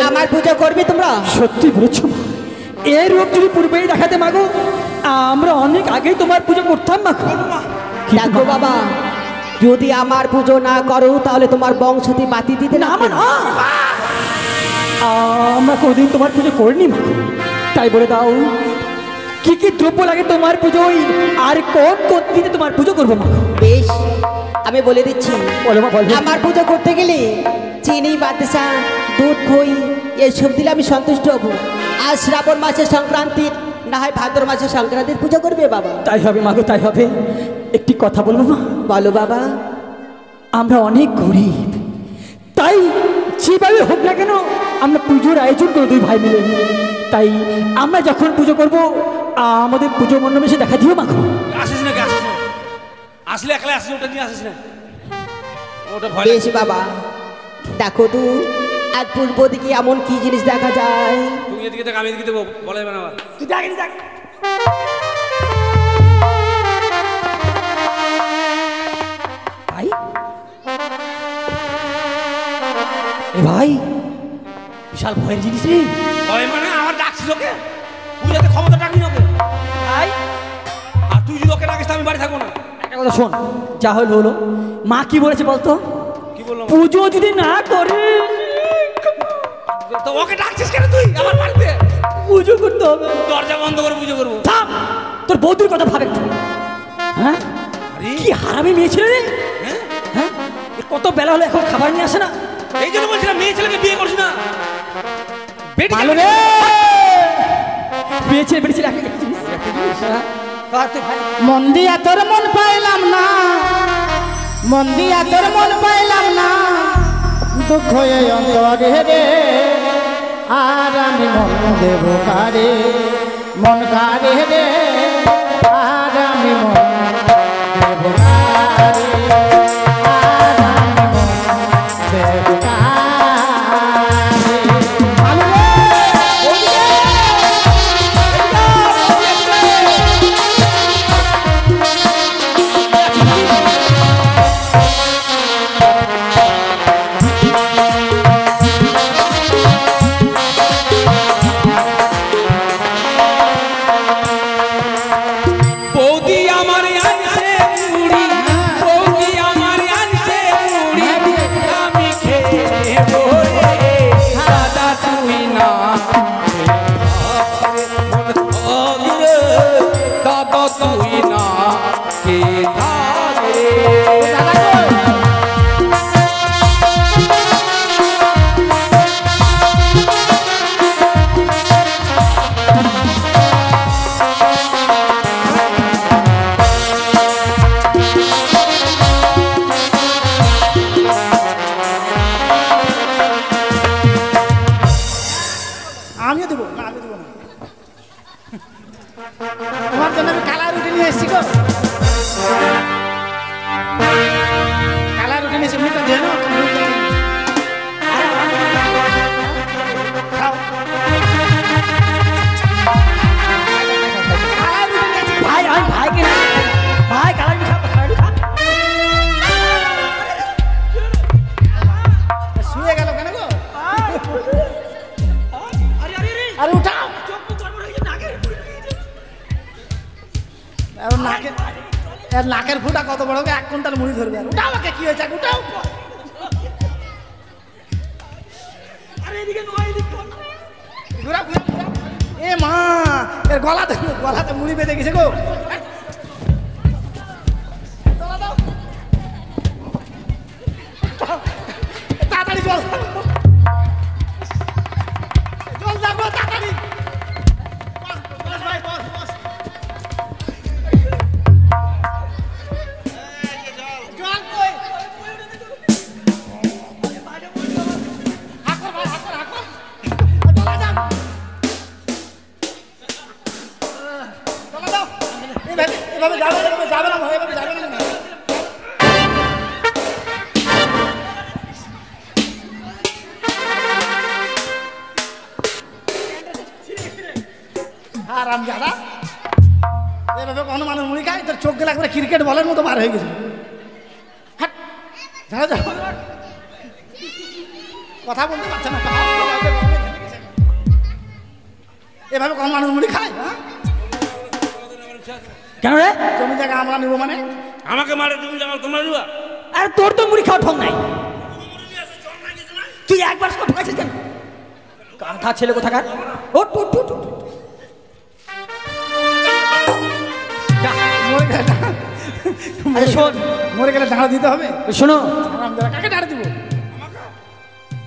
আমার পুজো করবে তোমরা? সত্যি বলেছো মা, এর রূপ যদি পূর্বেই দেখাতে মাগো, আমরা অনেক আগেই তোমার পুজো করতাম মাগো। দেখো বাবা, যদি আমার পুজো না করো তাহলে তোমার বংশতে বাতি দিতে না না। মা, না, আমরা কোনদিন তোমার পুজো করিনি মাগো, তাই বলে দাও কি কি দ্রব্য লাগে তোমার পুজোয়, আর কোন কোন দিনে তোমার পুজো করবো মাগো? বেশ, আমি বলে দিচ্ছি। বলো মা, বলো। আমার পুজো করতে গেলে চিনি, বাতাসা, দুধ, খই এসব দিলে আমি সন্তুষ্ট হব। আর শ্রাবণ মাসের সংক্রান্তির, না হয় ভাদ্র মাসের সংক্রান্তির পুজো করবে বাবা। তাই হবে মাগো, তাই হবে। একটি কথা বলবো মা, বলো বাবা। আমরা অনেক গরিব, তাই যেভাবে হোক না কেন আমরা পুজোর আয়োজন করবো দুই ভাই মিলে। তাই আমরা যখন পুজো করব আমাদের পুজো মণ্ডপে এসে দেখা দিও মাগো। আসিস নাকি? আসিস না, আসলে একলা আসিস, ওটা নিয়ে আসিস না, ওটা ভয় বেশ বাবা, দেখো তো এক পূর্ব দিকে এমন কি জিনিস দেখা যায়। তুই এদিকে দেখ, আমি এদিকে দেবো, বলা যাবে না আবার। তুই দেখ, দেখ। ভাই, এ ভাই, বিশাল ভয়ের জিনিস রে ভয় মানে আমার ডাকছিস ওকে, তুই যাতে ক্ষমতা ডাকবি না ওকে। ভাই। আর তুই যদি ওকে ডাকিস আমি বাড়ি থাকবো না। একটা কথা শোন, যা হলো হলো। মা কি বলেছে বলতো? কি বললাম? পুজো যদি না করে তো ওকে ডাকছিস কেন তুই আমার বাড়িতে? পুজো করতে হবে। দরজা বন্ধ করে পুজো করবো। থাম, তোর বৌদির কথা ভাবে একটু। হ্যাঁ, আরে কি হারামি মেয়ে ছিল রে। হ্যাঁ, হ্যাঁ, এ কত বেলা হলো এখন খাবার নিয়ে আসে না। এই জন্য বলছিলাম মেয়ে ছেলেকে বিয়ে করছি না। বেটি ভালো রে, পেয়েছে বেড়েছে একটা জিনিস। হ্যাঁ, তুই ভাই। মন দিয়া তোর মন পাইলাম না, মন দিয়া তোর মন পাইলাম না, দুঃখ এই অন্তরে রে, আর আমি মন দেব কারে, মন কারে রে, আর আমি মন দেব কারে, আর আমি মন দেব কারে। ভালো রে, ওদিকে, বৌদি আমার আনছে মুড়ি, বৌদি আমার আনছে মুড়ি, আমি খেয়ে নেবো রে, দাদা তুই না রে, দাদা তুই না কে থাকে আমিও দেবো না, আমি দেবো না, তোমার জন্য আমি কালা রুটি নিয়ে এসেছি গো। এসে মুখটা ধুয়ে নাও। খাও। ভাই আমি ভাইকে না ভাই কালারি খা কালারি খা শুয়ে গেল কেন গো? আরে উঠাও। নাকের ফুটা কত বড় হবে, 1 কুইন্টাল মুড়ি ধরবে। আর উঠাও, আমাকে কি হয়েছে? উঠাও। ঘুরা, ঘুরা, ঘুরা। এ মা, এর গলাতে মুড়ি বেঁধে গেছে গো। তলা দাও। তাড়াতাড়ি জল দাও। জল দাও গো, তাড়াতাড়ি। বস, বস ভাই, বস, বস। জল কই? হাকর ভাই, হাকর, হাকর। তলা দাও। তলা দাও। এভাবে যাবে না, যাবে না, এভাবে যাবে না। আরাম জাদা, এভাবে কোনো মানুষ মুড়ি খায়? তোর চোখ গেলে একবারে ক্রিকেট বলের মতো বার হয়ে গেছে। হাট, যাও যাও। কথা বলতে পারছে না। এভাবে কোনো মানুষ মুড়ি খায়? হ্যাঁ, কেন রে? জমি জায়গা আমরা নিবো মানে? আমাকে মারে তুমি জানো তোমরা দিবা? আরে তোর তো মুড়ি খাওয়া ঠক নাই, তুই একবার সব ঠকাইছিস কেন? কাঁথা ছেলে কোথাকার। ওট ওট ওট ওট। যা, মরে গেলে আরে শোন, মরে গেলে ঢাড়া দিতে হবে। শোনো আরাম জাদা, কাকে ঢাড়া দিব?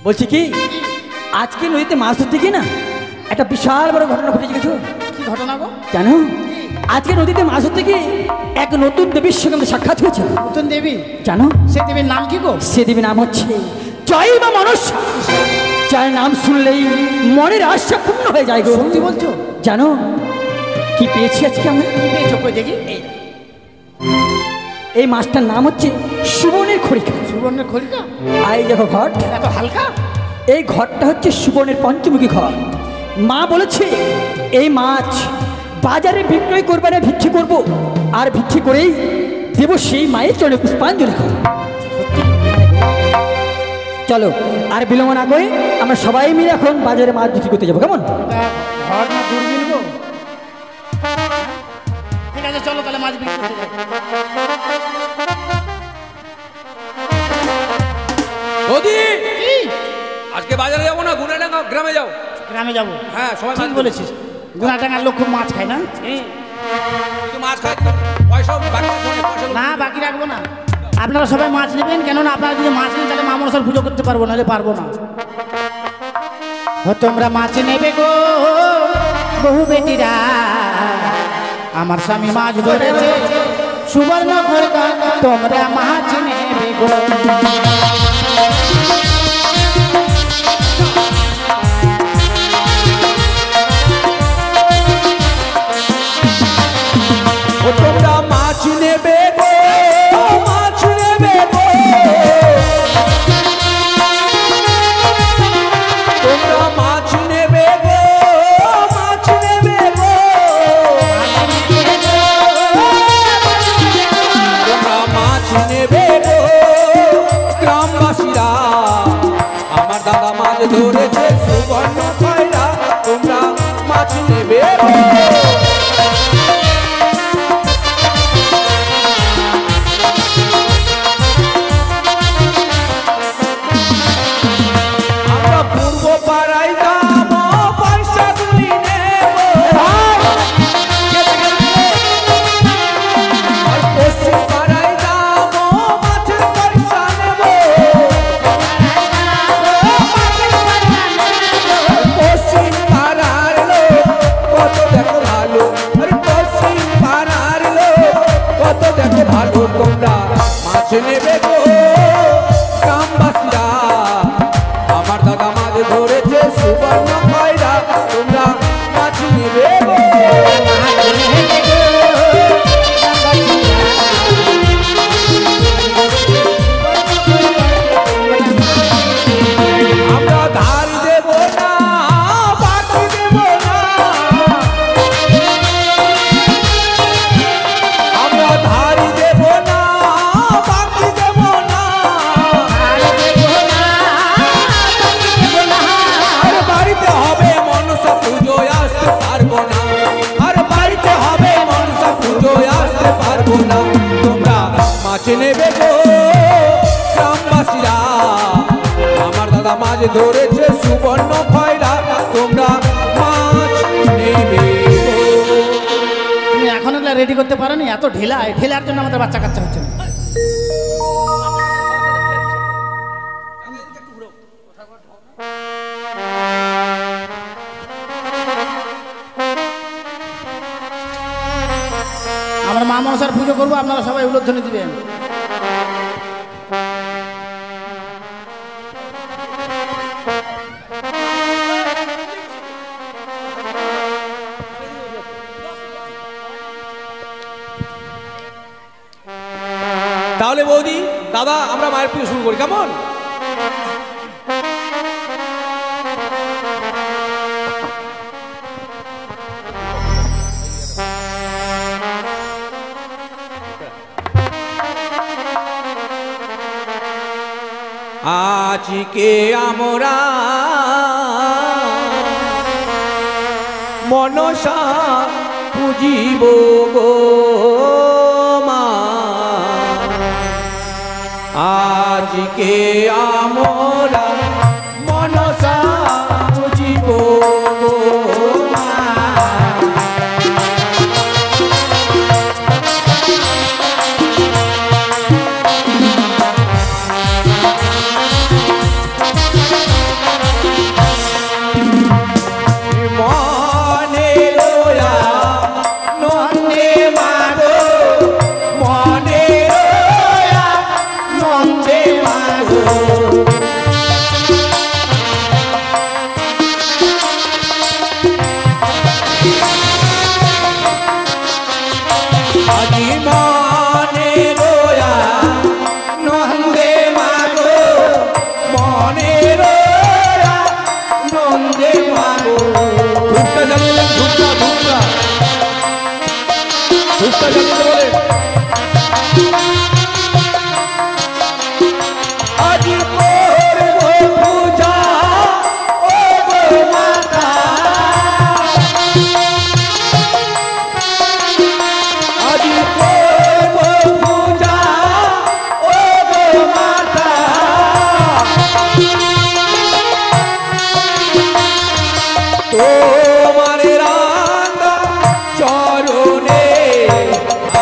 বলছি কি, আজকে নদীতে মাছ ধরতে গিয়ে না একটা বিশাল বড় ঘটনা ঘটেছে কিছু। কি ঘটনা গো? জানো, আজকে নদীতে মাছ ধরতে গিয়ে এক নতুন দেবীর সঙ্গে আমাদের সাক্ষাৎ হয়েছে। নতুন দেবী? জানো সে দেবীর নাম কি গো? সে দেবীর নাম হচ্ছে জয় মা মনসা। যার নাম শুনলেই মনের আশা পূর্ণ হয়ে যায় গো। সত্যি বলছো? জানো কি পেয়েছি আজকে আমরা? কি পেয়েছো কই দেখি? এই মাছটার নাম হচ্ছে সুবর্ণের খড়িকা। সুবর্ণের খড়িকা? আর এই দেখো ঘট, এত হালকা? এই ঘরটা হচ্ছে সুবর্ণের পঞ্চমুখী ঘর। মা বলেছে এই মাছ বাজারে বিক্রয় করবে না, ভিক্ষি করব, আর ভিক্ষি করেই দেব সেই মায়ের চলে পুষ্পাঞ্জলি খাবো। চলো আর বিলম্ব না করে আমরা সবাই মিলে এখন বাজারে মাছ বিক্রি করতে যাবো, কেমন? ঘর না দূরবীন গো? ঠিক আছে চলো তাহলে মাছ বিক্রি করতে যাই। বৌদি, আজকে বাজারে যাবো না, গুনাডাঙ্গা গ্রামে যাও। গ্রামে যাবো? হ্যাঁ, সবাই ঠিক বলেছিস। গুনাডাঙ্গার লোক খুব মাছ খায় না? কিন্তু মাছ খাই, পয়সা বাকি রাখবো না, পয়সা না বাকি রাখবো না। আপনারা সবাই মাছ নেবেন, কেননা আপনারা যদি মাছ নেন তাহলে মা মনসার পুজো করতে পারবো, নাহলে পারবো না। তোমরা মাছ নেবে গো বহু বেটিরা, আমার স্বামী মাছ ধরেছে সুবর্ণ খড়িকা, তোমরা মাছ নেবে গো। তোমরা মাছ নেবে গো, মাছ নেবে গো, তোমরা মাছ নেবে গো, মাছ নেবে গো, তোমরা মাছ নেবে গো। গ্রামবাসীরা আমার দাদা মাছ ধরেছে সুবর্ণ খড়িকা, তোমরা মাছ নেবে গো। আমরা পূর্ব পাড়ায় যাবো, পয়সাগুলি নেব, আর পশ্চিম পাড়ায় যাবো, মাছের পয়সা নেব, পশ্চিম পাড়ার লোক কত দেখো ধরেছে সুবর্ণ খয়রা তোমরা মাছ নেবে গো। তুমি এখন এগুলো রেডি করতে পারো নি? এত ঢিলা, এই ঢিলার জন্য আমাদের বাচ্চা কাচ্চা হচ্ছে না। আমরা মা মনসার পুজো করবো, আপনারা সবাই উলোধ্বনি দিবেন। তাহলে বৌদি দাদা আমরা মায়ের পুজো শুরু করি, কেমন? আজকে আমরা মনসা পুজিব গো মা, আজকে আমরা মনসা পুজিব গো মা। মনে রোয়া নন্দে মাগো, মনে রোয়া নন্দে মাগো, আজি মনে রোয়া নন্দে মাগো, মনে রোয়া নন্দে মাগো। ধূপটা জ্বালিয়ে ধূপটা ধূপটা ধূপটা জ্বালিয়ে বলে আজি করব পূজা ও গো মাতা, আজি করব পূজা ও গো মাতা, তোমার রাঙা চরণে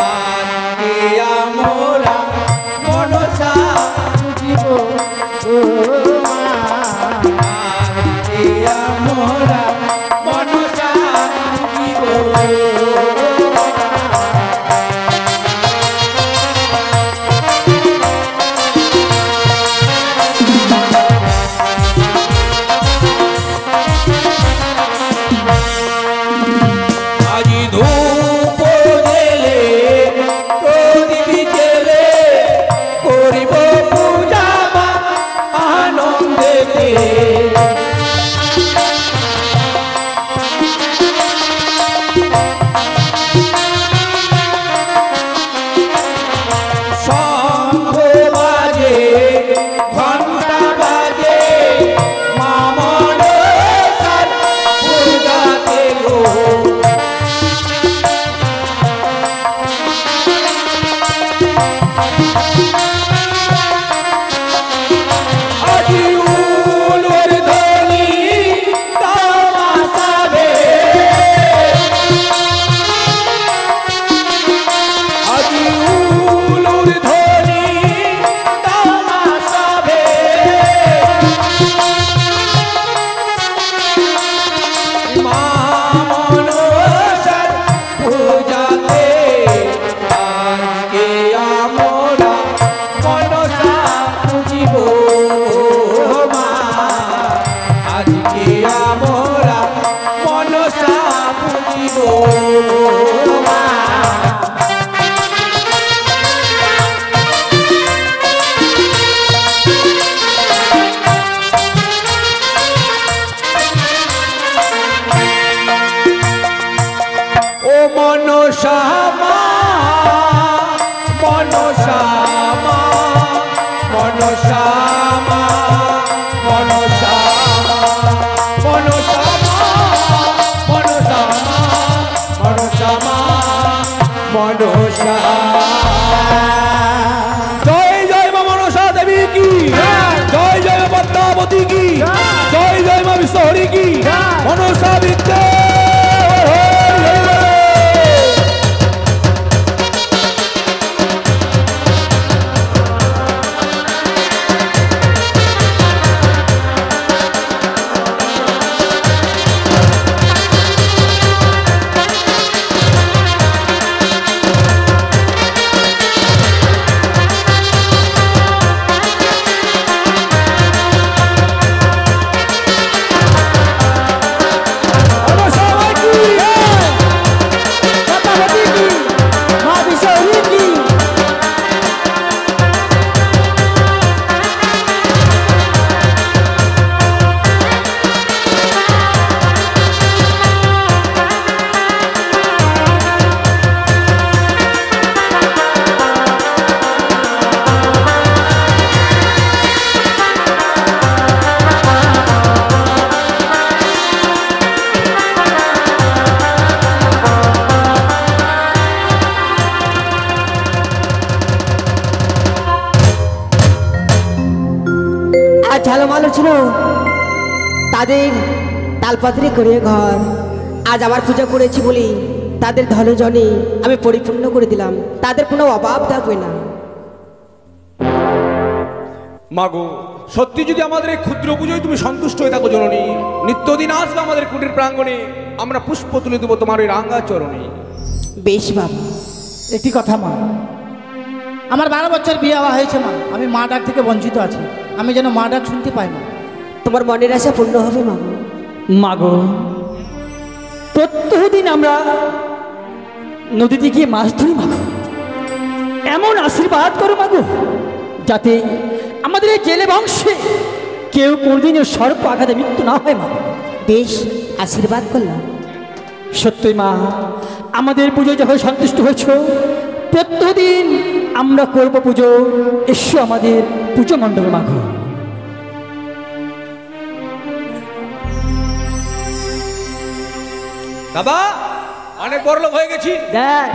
আজকে আমরা মনসা পুজিব গো মা, আজকে আমরা মনসা পুজিব গো মা। আজি ধূপ জেলে প্রদীপ জেলে করিব পূজা মা আনন্দেতে, শঙ্খ বাজে ঘণ্টা বাজে মা মনসার পূজাতে গো। আজি উলুর ধ্বনি তামাশাবে, আজি উলুর ধ্বনি তামাশাবে, মা মনসার পূজাতে আজকে আমরা মনসা পুজিব মা, আজকে আমরা মনসা পুজিব মা। ও মনসা মা, মনসা মা, মনসা মা, মনসা মা, মনসা মা, মনসা মা, মনসা মা, মনসা। জয় জয় মা মনসা দেবী কি, জয় জয় মা পদ্মাবতী কি। কি মনসা বিদ্যে ঝালমালো ছিল তাদের তালপাত্রে করে ঘর। আজ আবার পূজা করেছি বলি তাদের ধনজনে আমি পরিপূর্ণ করে দিলাম, তাদের কোনো অভাব থাকবে না। মাগো সত্যি যদি আমাদের এই ক্ষুদ্র পুজোয় তুমি সন্তুষ্ট হয়ে থাকো জননী, নিত্যদিন আসবে আমাদের কুটির প্রাঙ্গণে, আমরা পুষ্প তুলে দেবো তোমার ওই রাঙ্গা চরণে। বেশ বাবা। একটি কথা মা, আমার 12 বছর বিয়ে হওয়া হয়েছে মা, আমি মা ডাক থেকে বঞ্চিত আছি, আমি যেন মা ডাক শুনতে পাই না। তোমার মনের আশা পূর্ণ হবে মাগো। মাগো প্রত্যেকদিন আমরা নদীতে গিয়ে মাছ ধরি মাগো, এমন আশীর্বাদ করো মাগো যাতে আমাদের এই জেলে বংশে কেউ কোনদিনও সর্প আঘাতে মৃত্যু না হয় মা। বেশ, আশীর্বাদ করলাম। সত্যই মা, আমাদের পুজোয় যখন সন্তুষ্ট হয়েছ, প্রত্যেকদিন আমরা করব পুজো, এসো আমাদের পুজো মণ্ডপে মাগো। বাবা অনেক বড় লোক হয়ে গেছি। দেখ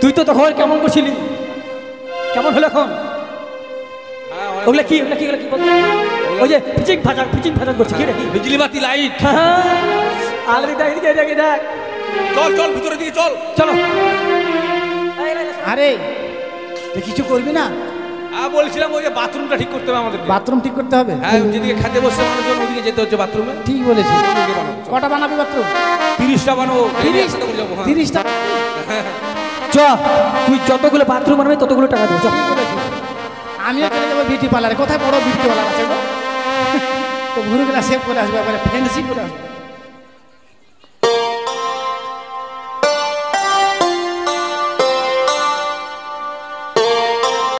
তুই তো তখন কেমন করছিলি, কেমন হলো এখন? ওগুলা কি ওগুলা কি ওগুলা কি বলতো? ওই যে ফিচিং ফাটাক করছে কি রে? বিজলি বাতি লাইট। আলরি দেখ এদিকে এদিকে দেখ। চল চল ভিতরে দিকে চল। চলো। আরে তুই কিছু করবি না? বলছিলাম ওই যে বাথরুমটা ঠিক করতে হবে আমাদের। বাথরুম ঠিক করতে হবে? হ্যাঁ, যেদিকে খেতে বসে মানুষজন ওদিকে যেতে হচ্ছে বাথরুমে। ঠিক বলেছিস। ওদিকে বানাবো। কটা বানাবি বাথরুম? 30টা বানাবো। 30টা। চ, তুই যতগুলো বাথরুম বানাবি ততগুলো টাকা দেবো। আমিও চলে যাবো বিউটি পার্লারে। কোথায় বড় বিউটি পার্লার আছে গো? তো ঘুরে গেলে সেভ করে আসবে, ফ্যান্সি করে আসবে।